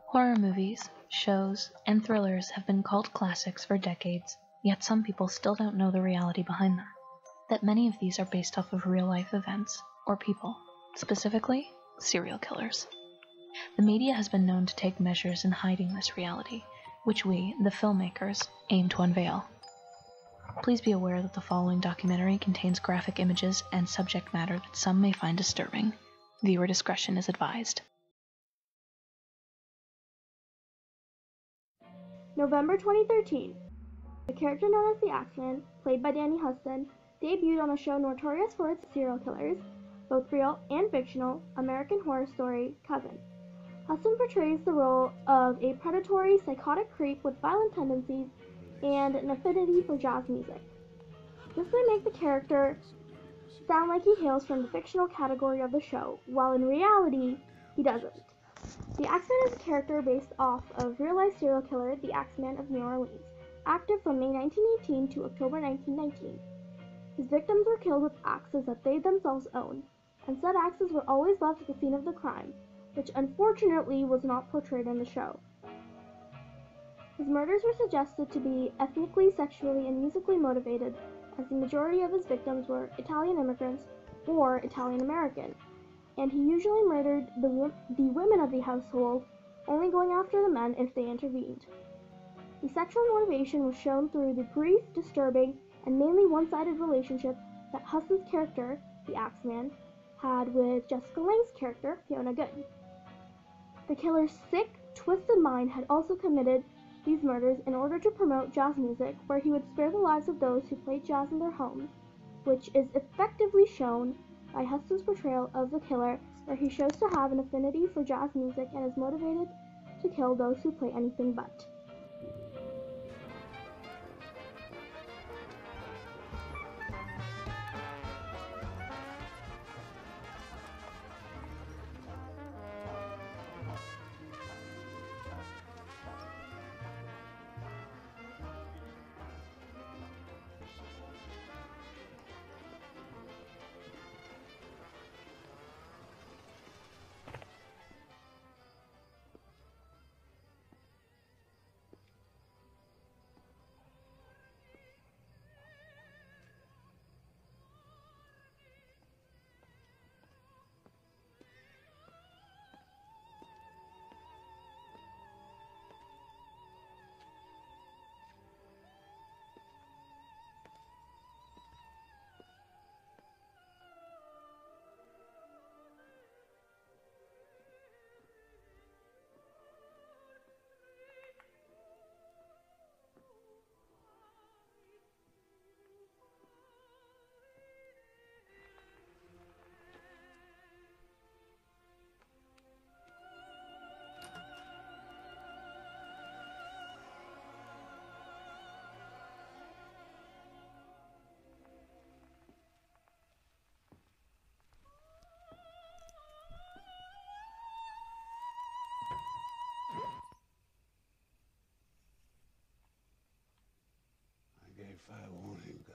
Horror movies, shows, and thrillers have been cult classics for decades, yet some people still don't know the reality behind them. That many of these are based off of real-life events, or people, specifically, serial killers. The media has been known to take measures in hiding this reality, which we, the filmmakers, aim to unveil. Please be aware that the following documentary contains graphic images and subject matter that some may find disturbing. Viewer discretion is advised. November 2013. The character known as the Axman, played by Danny Huston, debuted on the show notorious for its serial killers, both real and fictional, American Horror Story, Cousin. Huston portrays the role of a predatory, psychotic creep with violent tendencies and an affinity for jazz music. This may make the character sound like he hails from the fictional category of the show, while in reality, he doesn't. The Axman is a character based off of real-life serial killer, the Axman of New Orleans, active from May 1918 to October 1919. His victims were killed with axes that they themselves owned, and said axes were always left at the scene of the crime, which unfortunately was not portrayed in the show. His murders were suggested to be ethnically, sexually, and musically motivated, as the majority of his victims were Italian immigrants or Italian American, and he usually murdered the women of the household, only going after the men if they intervened. The sexual motivation was shown through the brief, disturbing, and mainly one-sided relationship that Huston's character, the Axman, had with Jessica Lange's character, Fiona Good. The killer's sick, twisted mind had also committed these murders in order to promote jazz music, where he would spare the lives of those who played jazz in their homes, which is effectively shown by Huston's portrayal of the killer, where he shows to have an affinity for jazz music and is motivated to kill those who play anything but. If I want him go.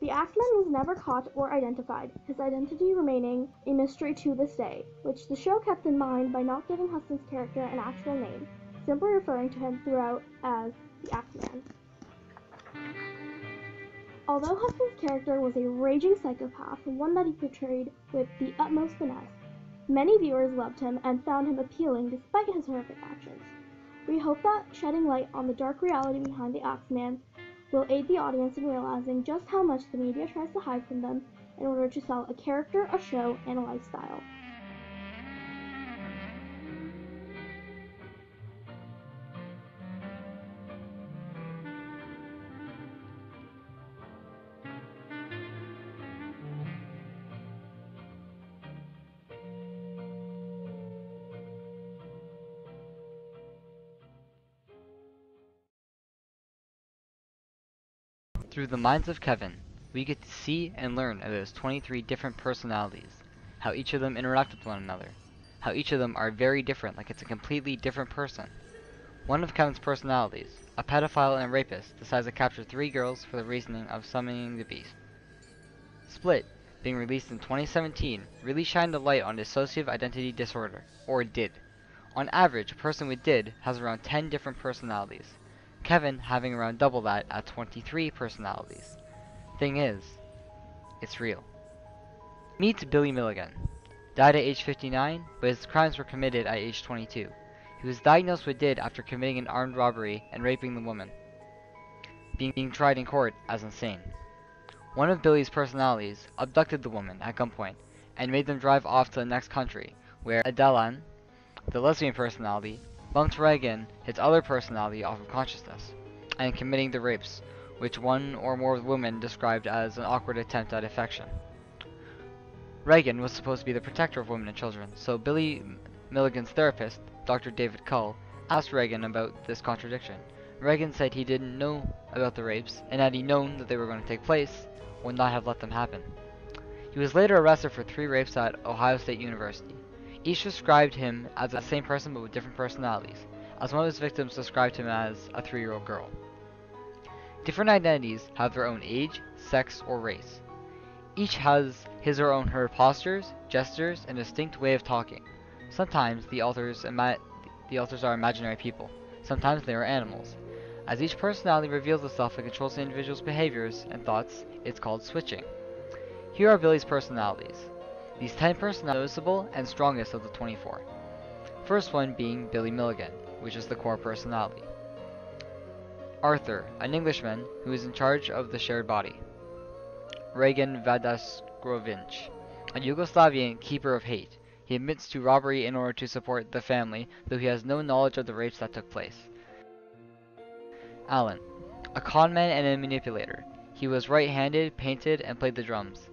The Axman was never caught or identified, his identity remaining a mystery to this day, which the show kept in mind by not giving Huston's character an actual name, simply referring to him throughout as the Axman. Although Huston's character was a raging psychopath, one that he portrayed with the utmost finesse, many viewers loved him and found him appealing despite his horrific actions. We hope that shedding light on the dark reality behind the Axman will aid the audience in realizing just how much the media tries to hide from them in order to sell a character, a show, and a lifestyle. Through the minds of Kevin, we get to see and learn of those 23 different personalities, how each of them interact with one another, how each of them are very different, like it's a completely different person. One of Kevin's personalities, a pedophile and rapist, decides to capture 3 girls for the reasoning of summoning the beast. Split being released in 2017, really shined a light on dissociative identity disorder, or DID. On average, a person with DID has around 10 different personalities, Kevin having around double that at 23 personalities. Thing is, it's real. Meet Billy Milligan. Died at age 59, but his crimes were committed at age 22. He was diagnosed with DID after committing an armed robbery and raping the woman, being tried in court as insane. One of Billy's personalities abducted the woman at gunpoint and made them drive off to the next country, where Adelan, the lesbian personality, bumped Reagan, his other personality, off of consciousness, and committing the rapes, which one or more women described as an awkward attempt at affection. Reagan was supposed to be the protector of women and children, so Billy Milligan's therapist, Dr. David Cull, asked Reagan about this contradiction. Reagan said he didn't know about the rapes, and had he known that they were going to take place, would not have let them happen. He was later arrested for 3 rapes at Ohio State University. Each described him as the same person but with different personalities, as one of his victims described him as a 3-year-old girl. Different identities have their own age, sex, or race. Each has his or her postures, gestures, and a distinct way of talking. Sometimes the authors are imaginary people. Sometimes they are animals. As each personality reveals itself and controls the individual's behaviors and thoughts, it's called switching. Here are Billy's personalities. These 10 personalities are noticeable and strongest of the 24. First one being Billy Milligan, which is the core personality. Arthur, an Englishman who is in charge of the shared body. Reagan Vadaskrovic, a Yugoslavian keeper of hate. He admits to robbery in order to support the family, though he has no knowledge of the rapes that took place. Alan, a conman and a manipulator. He was right-handed, painted, and played the drums.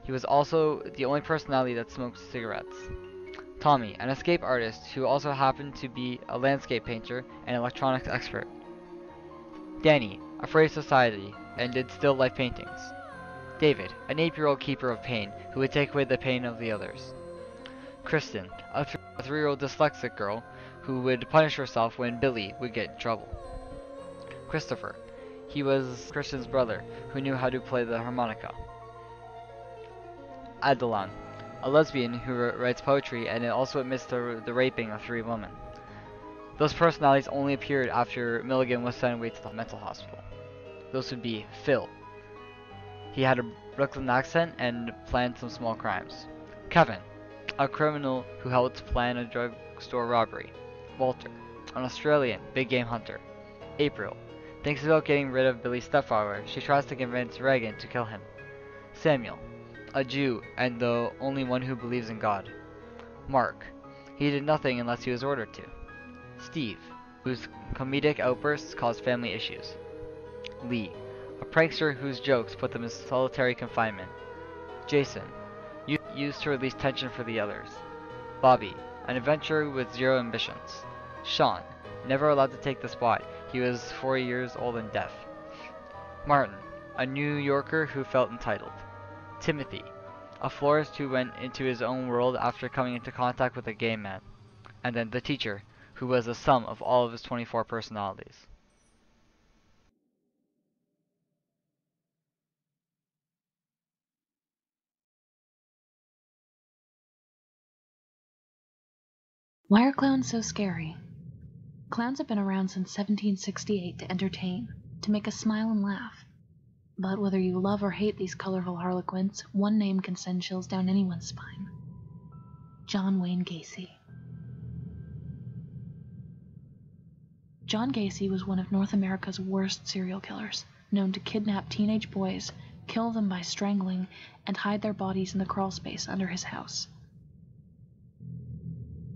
He was also the only personality that smoked cigarettes. Tommy, an escape artist who also happened to be a landscape painter and electronics expert. Danny, afraid of society, and did still life paintings. David, an 8-year-old keeper of pain who would take away the pain of the others. Kristen, a 3-year-old dyslexic girl who would punish herself when Billy would get in trouble. Christopher, he was Christian's brother who knew how to play the harmonica. Adelan, a lesbian who writes poetry and also admits to the raping of 3 women. Those personalities only appeared after Milligan was sent away to the mental hospital. Those would be Phil. He had a Brooklyn accent and planned some small crimes. Kevin, a criminal who helped plan a drugstore robbery. Walter, an Australian big game hunter. April, thinks about getting rid of Billy's stepfather. She tries to convince Reagan to kill him. Samuel, a Jew and the only one who believes in God. Mark, he did nothing unless he was ordered to. Steve, whose comedic outbursts caused family issues. Lee, a prankster whose jokes put them in solitary confinement. Jason, used to release tension for the others. Bobby, an adventurer with 0 ambitions. Sean, never allowed to take the spot. He was 4 years old and deaf. Martin, a New Yorker who felt entitled. Timothy, a florist who went into his own world after coming into contact with a gay man. And then the teacher, who was the sum of all of his 24 personalities. Why are clowns so scary? Clowns have been around since 1768 to entertain, to make us smile and laugh. But whether you love or hate these colorful harlequins, one name can send chills down anyone's spine. John Wayne Gacy. John Gacy was one of North America's worst serial killers, known to kidnap teenage boys, kill them by strangling, and hide their bodies in the crawl space under his house.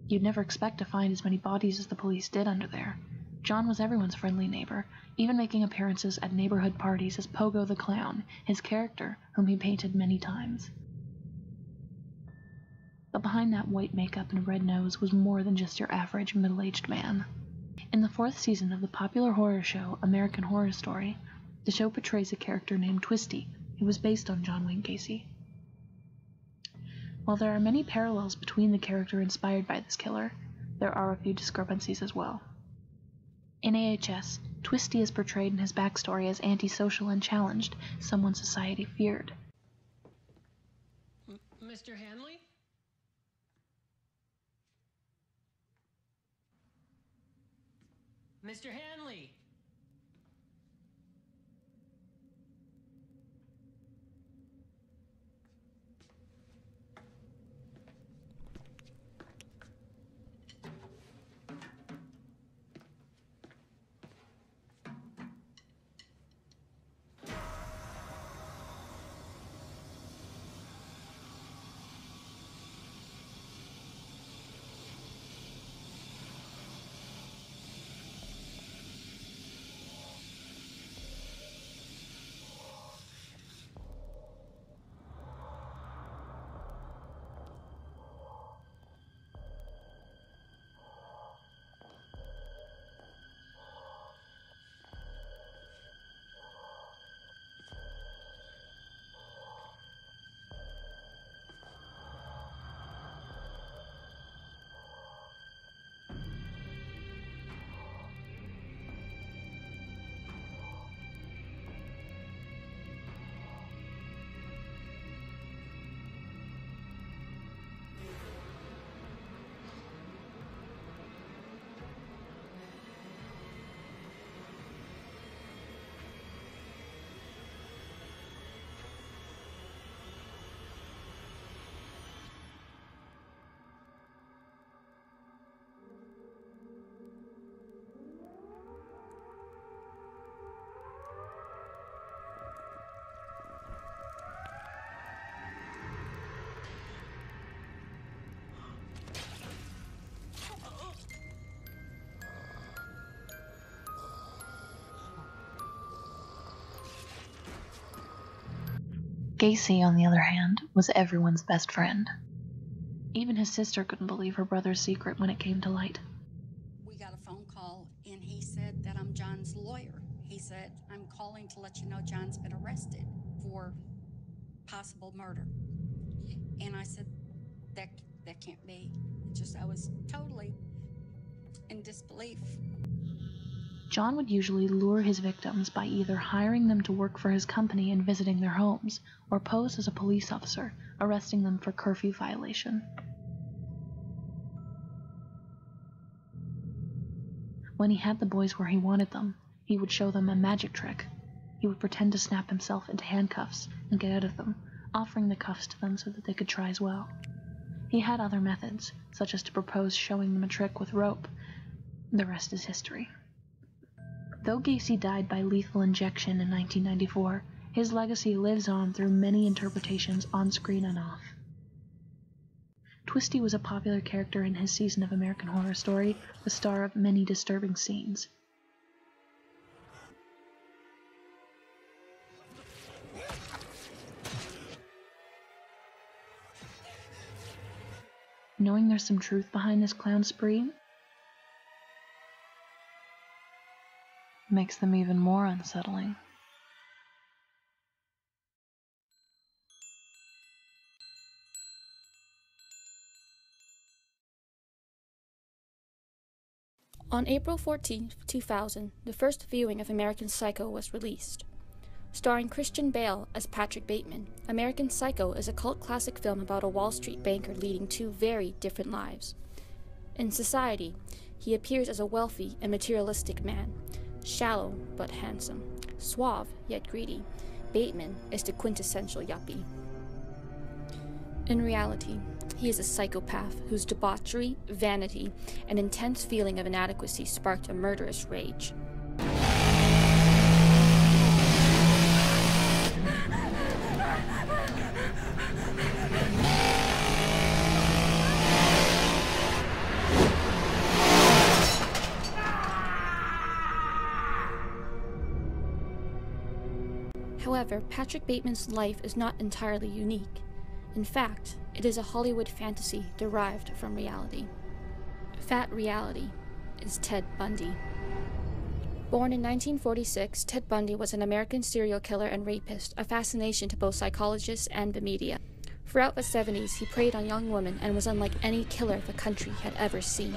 You'd never expect to find as many bodies as the police did under there. John was everyone's friendly neighbor, even making appearances at neighborhood parties as Pogo the Clown, his character, whom he painted many times. But behind that white makeup and red nose was more than just your average middle-aged man. In the 4th season of the popular horror show American Horror Story, the show portrays a character named Twisty, who was based on John Wayne Gacy. While there are many parallels between the character inspired by this killer, there are a few discrepancies as well. In AHS, Twisty is portrayed in his backstory as antisocial and challenged, someone society feared. Mr. Hanley? Mr. Hanley! Gacy, on the other hand, was everyone's best friend. Even his sister couldn't believe her brother's secret when it came to light. We got a phone call, and he said that I'm John's lawyer. He said, I'm calling to let you know John's been arrested for possible murder. And I said, that can't be. I was totally in disbelief. John would usually lure his victims by either hiring them to work for his company and visiting their homes, or pose as a police officer, arresting them for curfew violation. When he had the boys where he wanted them, he would show them a magic trick. He would pretend to snap himself into handcuffs and get out of them, offering the cuffs to them so that they could try as well. He had other methods, such as to propose showing them a trick with rope. The rest is history. Though Gacy died by lethal injection in 1994, his legacy lives on through many interpretations on screen and off. Twisty was a popular character in his season of American Horror Story, the star of many disturbing scenes. Knowing there's some truth behind this clown spree makes them even more unsettling. On April 14, 2000, the first viewing of American Psycho was released. Starring Christian Bale as Patrick Bateman, American Psycho is a cult classic film about a Wall Street banker leading two very different lives. In society, he appears as a wealthy and materialistic man, shallow but handsome, suave yet greedy. Bateman is the quintessential yuppie. In reality, he is a psychopath whose debauchery, vanity, and intense feeling of inadequacy sparked a murderous rage. However, Patrick Bateman's life is not entirely unique. In fact, it is a Hollywood fantasy derived from reality. That reality is Ted Bundy. Born in 1946, Ted Bundy was an American serial killer and rapist, a fascination to both psychologists and the media. Throughout the 70s, he preyed on young women and was unlike any killer the country had ever seen.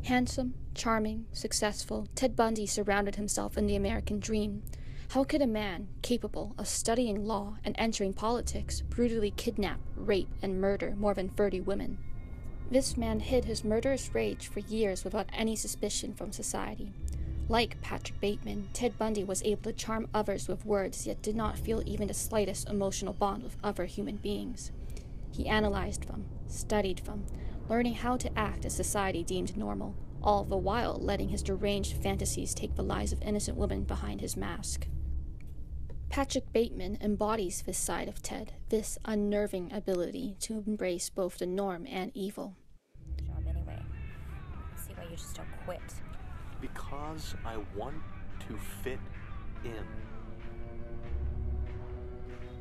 Handsome, charming, successful, Ted Bundy surrounded himself in the American dream. How could a man capable of studying law and entering politics brutally kidnap, rape, and murder more than 30 women? This man hid his murderous rage for years without any suspicion from society. Like Patrick Bateman, Ted Bundy was able to charm others with words, yet did not feel even the slightest emotional bond with other human beings. He analyzed them, studied them, learning how to act as society deemed normal, all the while letting his deranged fantasies take the lives of innocent women behind his mask. Patrick Bateman embodies this side of Ted, this unnerving ability to embrace both the norm and evil. Job anyway. See why you just don't quit. Because I want to fit in.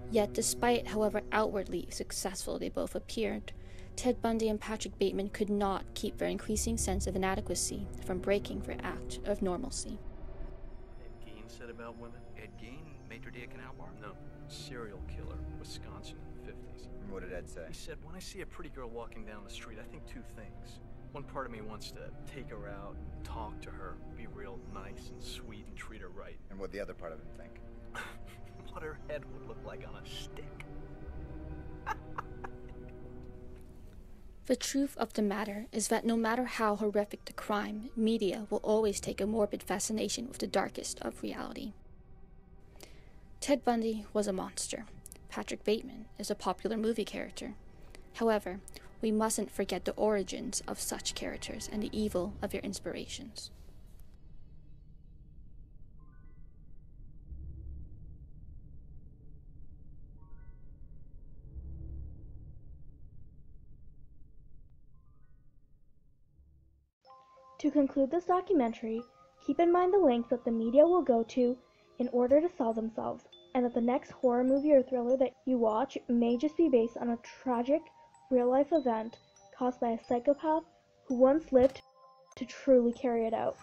Yet despite however outwardly successful they both appeared, Ted Bundy and Patrick Bateman could not keep their increasing sense of inadequacy from breaking their act of normalcy. Ed Gein said about women? Ed Gein, maitre d' a canal bar? No, serial killer, Wisconsin in the 50s. What did Ed say? He said, when I see a pretty girl walking down the street, I think two things. One part of me wants to take her out, talk to her, be real nice and sweet and treat her right. And what the other part of him think? What her head would look like on a stick. The truth of the matter is that no matter how horrific the crime, media will always take a morbid fascination with the darkest of reality. Ted Bundy was a monster. Patrick Bateman is a popular movie character. However, we mustn't forget the origins of such characters and the evil of their inspirations. To conclude this documentary, keep in mind the lengths that the media will go to in order to sell themselves, and that the next horror movie or thriller that you watch may just be based on a tragic, real-life event caused by a psychopath who once lived to truly carry it out.